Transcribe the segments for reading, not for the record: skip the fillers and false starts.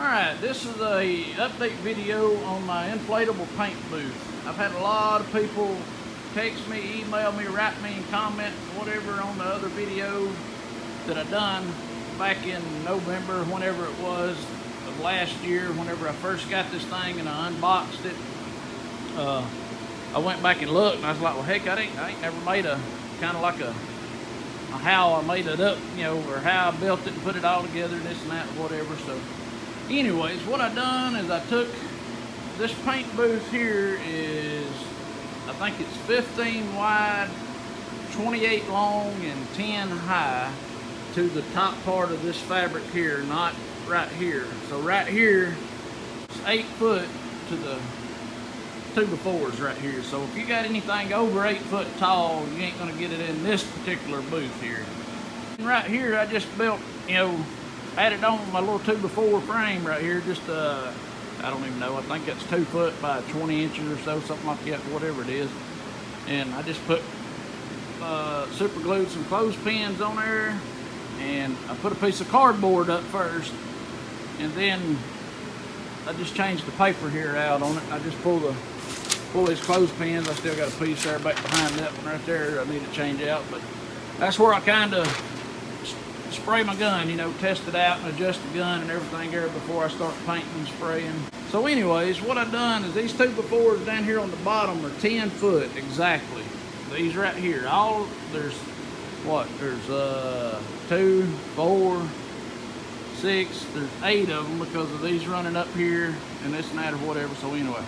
Alright, this is a update video on my inflatable paint booth. I've had a lot of people text me, email me, write me, and comment whatever on the other video that I done back in November, whenever it was, of last year, whenever I first got this thing and I unboxed it. I went back and looked and I was like, well heck, I ain't never made a kind of like a how I made it up, you know, or how I built it and put it all together, this and that, whatever. So anyways, what I done is I took this paint booth here is, I think it's 15 wide, 28 long, and 10 high to the top part of this fabric here, not right here. So right here, it's 8 foot to the 2x4s right here. So if you got anything over 8 foot tall, you ain't gonna get it in this particular booth here. And right here, I just built, you know, added on my little 2x4 frame right here. Just I don't even know, I think that's 2 foot by 20 inches or so, something like that, whatever it is. And I just put super glued some clothespins on there, and I put a piece of cardboard up first, and then I just changed the paper here out on it. I just pull these clothespins. I still got a piece there back behind that one right there I need to change out, but that's where I kind of spray my gun, you know, test it out and adjust the gun and everything there before I start painting and spraying. So anyways, what I've done is these 2x4s down here on the bottom are 10 foot exactly. These right here, there's 2, 4, 6, there's 8 of them because of these running up here and this and that or whatever. So anyway,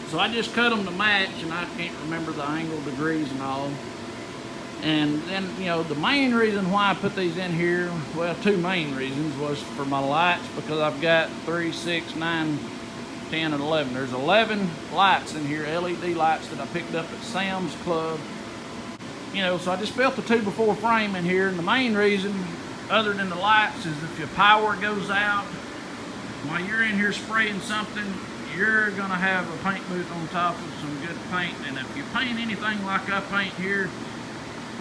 so I just cut them to match, and I can't remember the angle, degrees and all. And then, you know, the main reason why I put these in here, well, 2 main reasons, was for my lights, because I've got 3, 6, 9, 10, and 11. There's 11 lights in here, LED lights that I picked up at Sam's Club. You know, so I just built the 2x4 frame in here, and the main reason, other than the lights, is if your power goes out while you're in here spraying something, you're gonna have a paint booth on top of some good paint. And if you paint anything like I paint here,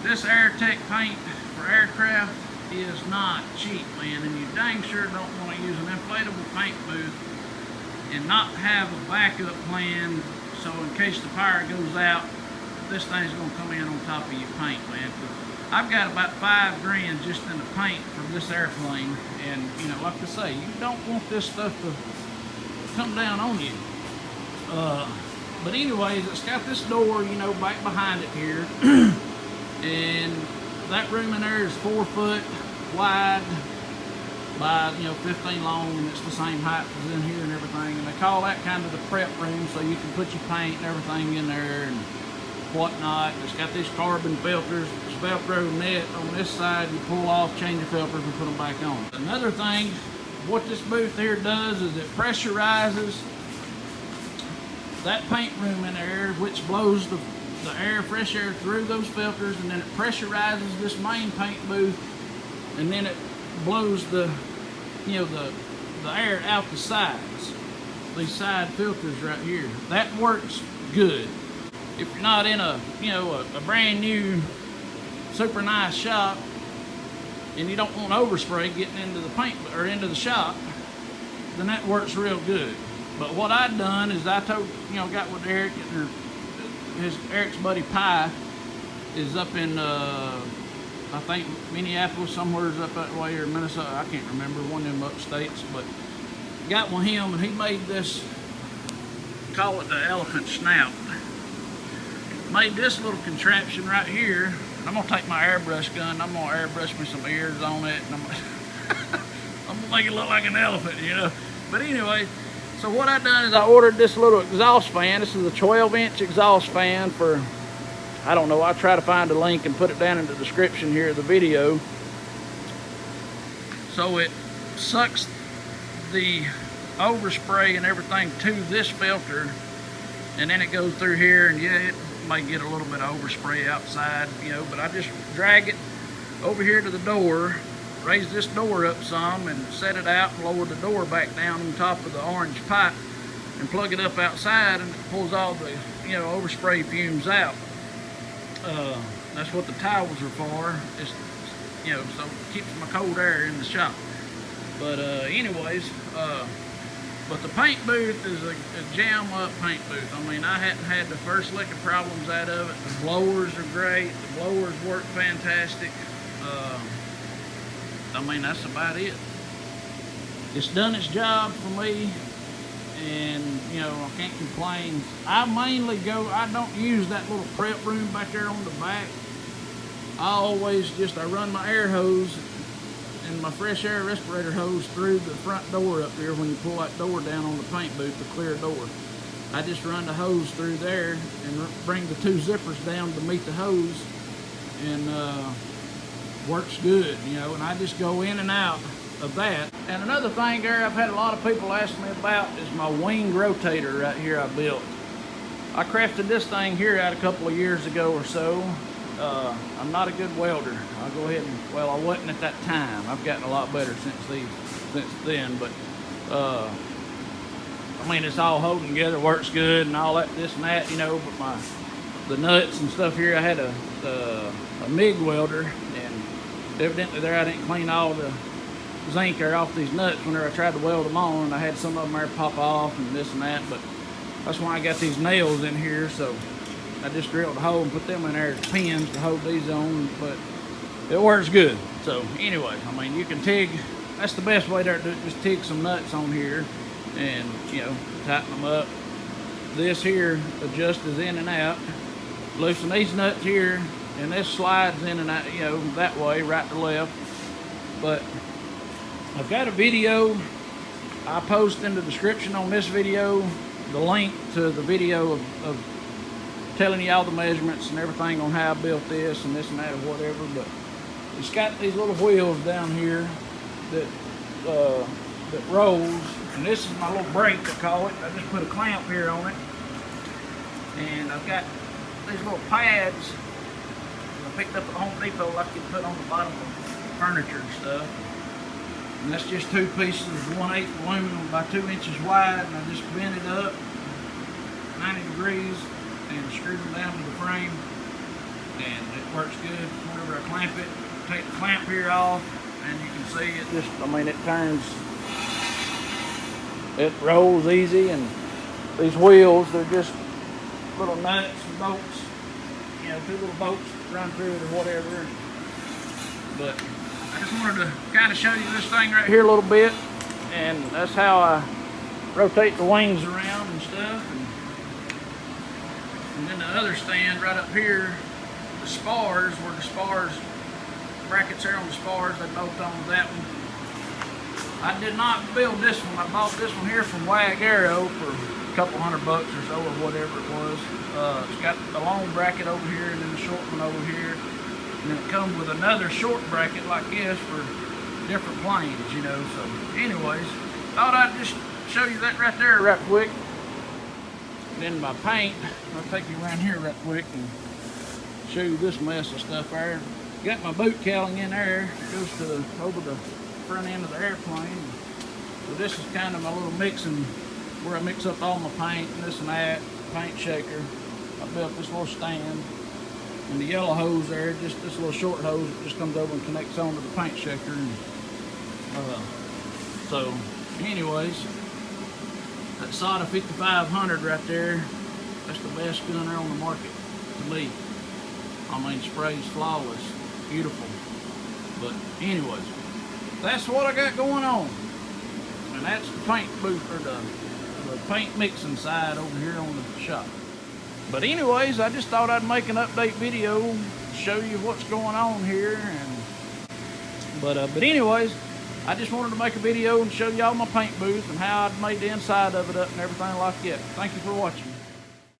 this AirTech paint for aircraft is not cheap, man, and you dang sure don't want to use an inflatable paint booth and not have a backup plan, so in case the power goes out, this thing's gonna come in on top of your paint, man. I've got about $5 grand just in the paint for this airplane, and you know, like I say, you don't want this stuff to come down on you. But anyways, it's got this door, you know, back behind it here. And that room in there is 4 foot wide by, you know, 15 long, and it's the same height as in here and everything. And they call that kind of the prep room, so you can put your paint and everything in there and whatnot. It's got these carbon filters, this Velcro net on this side. You pull off, change your filters, and put them back on. Another thing, what this booth here does is it pressurizes that paint room in there, which blows the air, fresh air through those filters, and then it pressurizes this main paint booth, and then it blows the, you know, the air out the sides, these side filters right here. That works good. If you're not in a, you know, a brand new super nice shop and you don't want overspray getting into the paint or into the shop, then that works real good. But what I've done is I told, you know, got with Eric, Eric's buddy Pie is up in I think Minneapolis, somewhere's up that way, or Minnesota, I can't remember, one of them upstates, but got with him and he made this, call it the elephant snout. Made this little contraption right here. I'm gonna take my airbrush gun, I'm gonna airbrush me some ears on it, and I'm gonna make it look like an elephant, you know. But anyway, so what I done is I ordered this little exhaust fan. This is a 12-inch exhaust fan for, I don't know, I'll try to find a link and put it down in the description here of the video. So it sucks the overspray and everything to this filter, and then it goes through here, and yeah, it might get a little bit of overspray outside, you know, but I just drag it over here to the door, raise this door up some, and set it out and lower the door back down on top of the orange pipe and plug it up outside, and it pulls all the, you know, overspray fumes out. That's what the towels are for. It's, you know, so it keeps my cold air in the shop. But anyways, but the paint booth is a jam up paint booth. I mean, I hadn't had the first lick of problems out of it. The blowers are great. The blowers work fantastic. I mean, that's about it. It's done its job for me, and you know, I can't complain. I don't use that little prep room back there on the back. I run my air hose and my fresh air respirator hose through the front door up there when you pull that door down on the paint booth, the clear door. I just run the hose through there and bring the two zippers down to meet the hose, and works good, you know, and I just go in and out of that. And another thing there I've had a lot of people ask me about is my wing rotator right here I built. I crafted this thing here out a couple of years ago or so. I'm not a good welder. I'll go ahead and, well, I wasn't at that time. I've gotten a lot better since then, but I mean, it's all holding together, works good and all that, this and that, you know, but the nuts and stuff here, I had a MIG welder, and evidently there I didn't clean all the zinc there off these nuts whenever I tried to weld them on, and I had some of them there pop off and this and that, but that's why I got these nails in here, so I just drilled a hole and put them in there as pins to hold these on, but it works good. So anyway, I mean, you can TIG, that's the best way there to do it, just TIG some nuts on here and, you know, tighten them up. This here adjusts in and out. Loosen these nuts here, and this slides in and out, you know, that way, right to left. But I've got a video I post in the description on this video, the link to the video of telling you all the measurements and everything on how I built this and this and that or whatever. But it's got these little wheels down here that rolls, and this is my little brake, I call it. I just put a clamp here on it, and I've got these little pads I picked up at Home Depot, like you put on the bottom of furniture and stuff. And that's just two pieces of 1/8 aluminum by 2 inches wide, and I just bent it up 90 degrees and screw them down to the frame, and it works good. Whenever I clamp it, take the clamp here off, and you can see it just, I mean, it turns, it rolls easy, and these wheels, they're just little nuts and bolts, you know, 2 little bolts run through it or whatever. But I just wanted to kind of show you this thing right here a little bit, and that's how I rotate the wings around and stuff. And then the other stand right up here, the spars, where the spars, brackets are on the spars, they bolt on that one. I did not build this one. I bought this one here from Wag Arrow for a couple $100 or so, or whatever it was. It's got a long bracket over here and then the short one over here. And then it comes with another short bracket like this for different planes, you know. So anyways, thought I'd just show you that right there right quick. Then my paint, I'll take you around here right quick and show you this mess of stuff there. Got my boot cowling in there. It goes to over the front end of the airplane. So this is kind of my little mixing, where I mix up all my paint and this and that, paint shaker. I built this little stand. And the yellow hose there, just this little short hose, it just comes over and connects onto the paint shaker. And, so anyways, that Sada 5500 right there, that's the best gun there on the market to me. I mean, sprays flawless, beautiful. But anyways, that's what I got going on. And that's the paint booth, or the paint mixing side over here on the shop. But anyways, I just thought I'd make an update video, show you what's going on here. And but anyways, I just wanted to make a video and show y'all my paint booth and how I'd made the inside of it up and everything like that. Thank you for watching.